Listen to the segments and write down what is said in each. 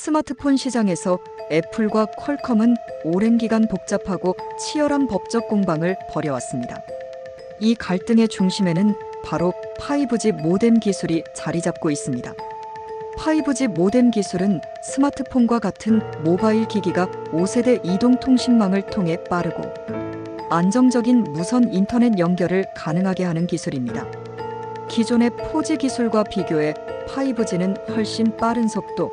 스마트폰 시장에서 애플과 퀄컴은 오랜 기간 복잡하고 치열한 법적 공방을 벌여왔습니다. 이 갈등의 중심에는 바로 5G 모뎀 기술이 자리 잡고 있습니다. 5G 모뎀 기술은 스마트폰과 같은 모바일 기기가 5세대 이동통신망을 통해 빠르고 안정적인 무선 인터넷 연결을 가능하게 하는 기술입니다. 기존의 4G 기술과 비교해 5G는 훨씬 빠른 속도,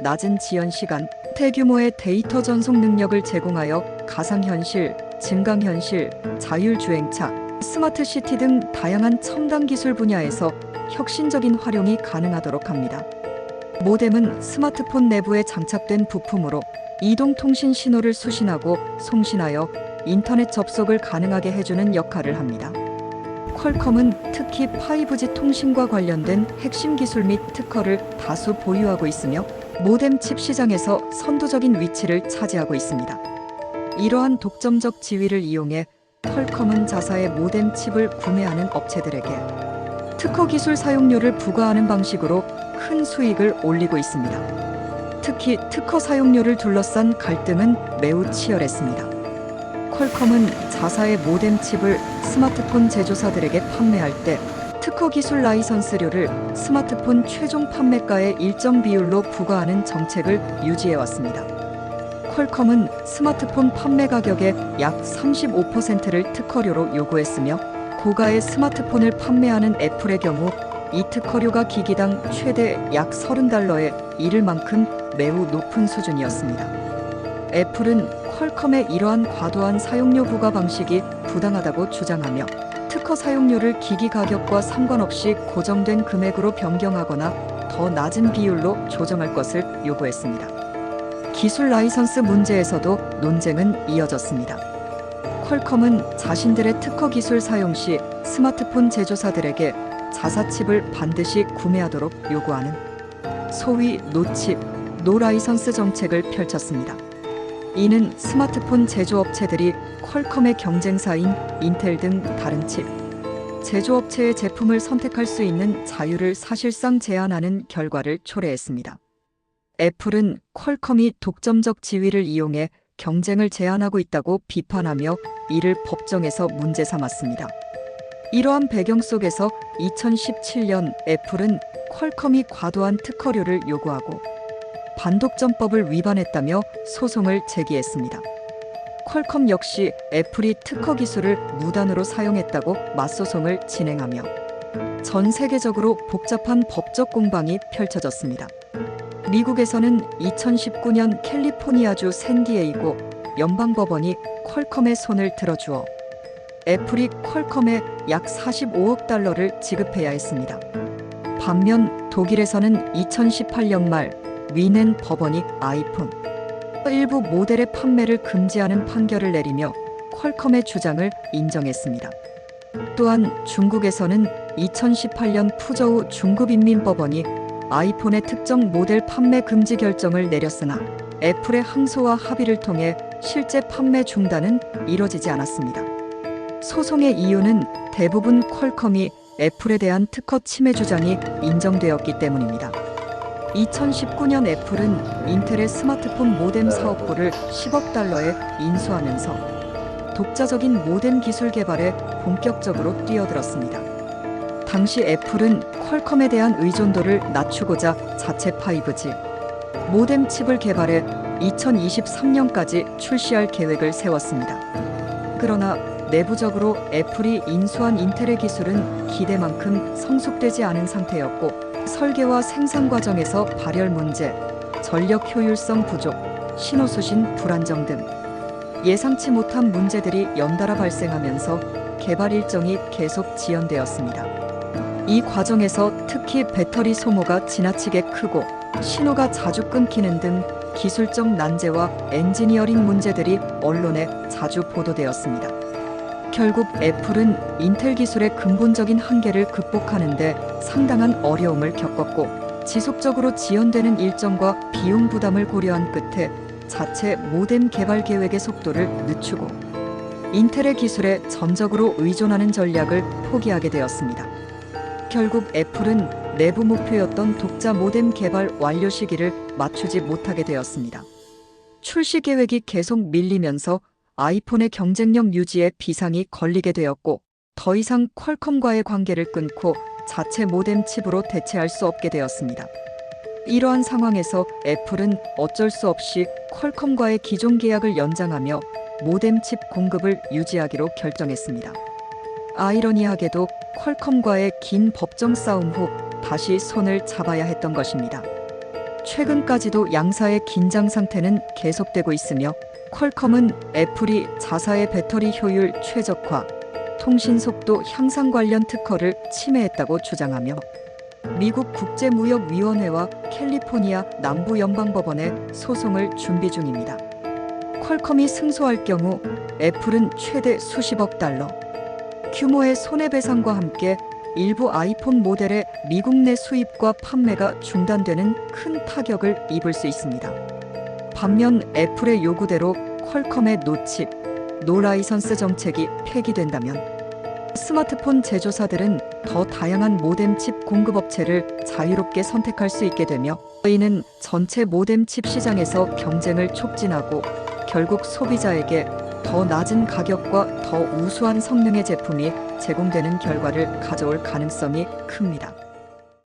낮은 지연 시간, 대규모의 데이터 전송 능력을 제공하여 가상현실, 증강현실, 자율주행차, 스마트시티 등 다양한 첨단 기술 분야에서 혁신적인 활용이 가능하도록 합니다. 모뎀은 스마트폰 내부에 장착된 부품으로 이동통신 신호를 수신하고 송신하여 인터넷 접속을 가능하게 해주는 역할을 합니다. 퀄컴은 특히 5G 통신과 관련된 핵심 기술 및 특허를 다수 보유하고 있으며 모뎀 칩 시장에서 선두적인 위치를 차지하고 있습니다. 이러한 독점적 지위를 이용해 퀄컴은 자사의 모뎀 칩을 구매하는 업체들에게 특허 기술 사용료를 부과하는 방식으로 큰 수익을 올리고 있습니다. 특히 특허 사용료를 둘러싼 갈등은 매우 치열했습니다. 퀄컴은 자사의 모뎀 칩을 스마트폰 제조사들에게 판매할 때 특허 기술 라이선스료를 스마트폰 최종 판매가의 일정 비율로 부과하는 정책을 유지해왔습니다. 퀄컴은 스마트폰 판매 가격의 약 35%를 특허료로 요구했으며 고가의 스마트폰을 판매하는 애플의 경우 이 특허료가 기기당 최대 약 $30에 이를 만큼 매우 높은 수준이었습니다. 애플은 퀄컴의 이러한 과도한 사용료 부과 방식이 부당하다고 주장하며 특허 사용료를 기기 가격과 상관없이 고정된 금액으로 변경하거나 더 낮은 비율로 조정할 것을 요구했습니다. 기술 라이선스 문제에서도 논쟁은 이어졌습니다. 퀄컴은 자신들의 특허 기술 사용 시 스마트폰 제조사들에게 자사칩을 반드시 구매하도록 요구하는 소위 노칩, 노라이선스 정책을 펼쳤습니다. 이는 스마트폰 제조업체들이 퀄컴의 경쟁사인 인텔 등 다른 칩 제조업체의 제품을 선택할 수 있는 자유를 사실상 제한하는 결과를 초래했습니다. 애플은 퀄컴이 독점적 지위를 이용해 경쟁을 제한하고 있다고 비판하며 이를 법정에서 문제 삼았습니다. 이러한 배경 속에서 2017년 애플은 퀄컴이 과도한 특허료를 요구하고 반독점법을 위반했다며 소송을 제기했습니다. 퀄컴 역시 애플이 특허 기술을 무단으로 사용했다고 맞소송을 진행하며 전 세계적으로 복잡한 법적 공방이 펼쳐졌습니다. 미국에서는 2019년 캘리포니아주 샌디에이고 연방법원이 퀄컴의 손을 들어주어 애플이 퀄컴에 약 $45억 지급해야 했습니다. 반면 독일에서는 2018년 말 위넨 법원이 아이폰 일부 모델의 판매를 금지하는 판결을 내리며 퀄컴의 주장을 인정했습니다. 또한 중국에서는 2018년 푸저우 중국인민법원이 아이폰의 특정 모델 판매 금지 결정을 내렸으나 애플의 항소와 합의를 통해 실제 판매 중단은 이뤄지지 않았습니다. 소송의 이유는 대부분 퀄컴이 애플에 대한 특허 침해 주장이 인정되었기 때문입니다. 2019년 애플은 인텔의 스마트폰 모뎀 사업부를 $10억 인수하면서 독자적인 모뎀 기술 개발에 본격적으로 뛰어들었습니다. 당시 애플은 퀄컴에 대한 의존도를 낮추고자 자체 5G 모뎀 칩을 개발해 2023년까지 출시할 계획을 세웠습니다. 그러나 내부적으로 애플이 인수한 인텔의 기술은 기대만큼 성숙되지 않은 상태였고 설계와 생산 과정에서 발열 문제, 전력 효율성 부족, 신호 수신 불안정 등 예상치 못한 문제들이 연달아 발생하면서 개발 일정이 계속 지연되었습니다. 이 과정에서 특히 배터리 소모가 지나치게 크고 신호가 자주 끊기는 등 기술적 난제와 엔지니어링 문제들이 언론에 자주 보도되었습니다. 결국 애플은 인텔 기술의 근본적인 한계를 극복하는 데 상당한 어려움을 겪었고 지속적으로 지연되는 일정과 비용 부담을 고려한 끝에 자체 모뎀 개발 계획의 속도를 늦추고 인텔의 기술에 전적으로 의존하는 전략을 포기하게 되었습니다. 결국 애플은 내부 목표였던 독자 모뎀 개발 완료 시기를 맞추지 못하게 되었습니다. 출시 계획이 계속 밀리면서 아이폰의 경쟁력 유지에 비상이 걸리게 되었고, 더 이상 퀄컴과의 관계를 끊고 자체 모뎀 칩으로 대체할 수 없게 되었습니다. 이러한 상황에서 애플은 어쩔 수 없이 퀄컴과의 기존 계약을 연장하며 모뎀 칩 공급을 유지하기로 결정했습니다. 아이러니하게도 퀄컴과의 긴 법정 싸움 후 다시 손을 잡아야 했던 것입니다. 최근까지도 양사의 긴장 상태는 계속되고 있으며, 퀄컴은 애플이 자사의 배터리 효율 최적화, 통신 속도 향상 관련 특허를 침해했다고 주장하며 미국 국제무역위원회와 캘리포니아 남부연방법원에 소송을 준비 중입니다. 퀄컴이 승소할 경우 애플은 최대 수십억 달러 규모의 손해배상과 함께 일부 아이폰 모델의 미국 내 수입과 판매가 중단되는 큰 타격을 입을 수 있습니다. 반면 애플의 요구대로 퀄컴의 노칩, 노라이선스 정책이 폐기된다면 스마트폰 제조사들은 더 다양한 모뎀 칩 공급업체를 자유롭게 선택할 수 있게 되며, 이는 전체 모뎀 칩 시장에서 경쟁을 촉진하고 결국 소비자에게 더 낮은 가격과 더 우수한 성능의 제품이 제공되는 결과를 가져올 가능성이 큽니다.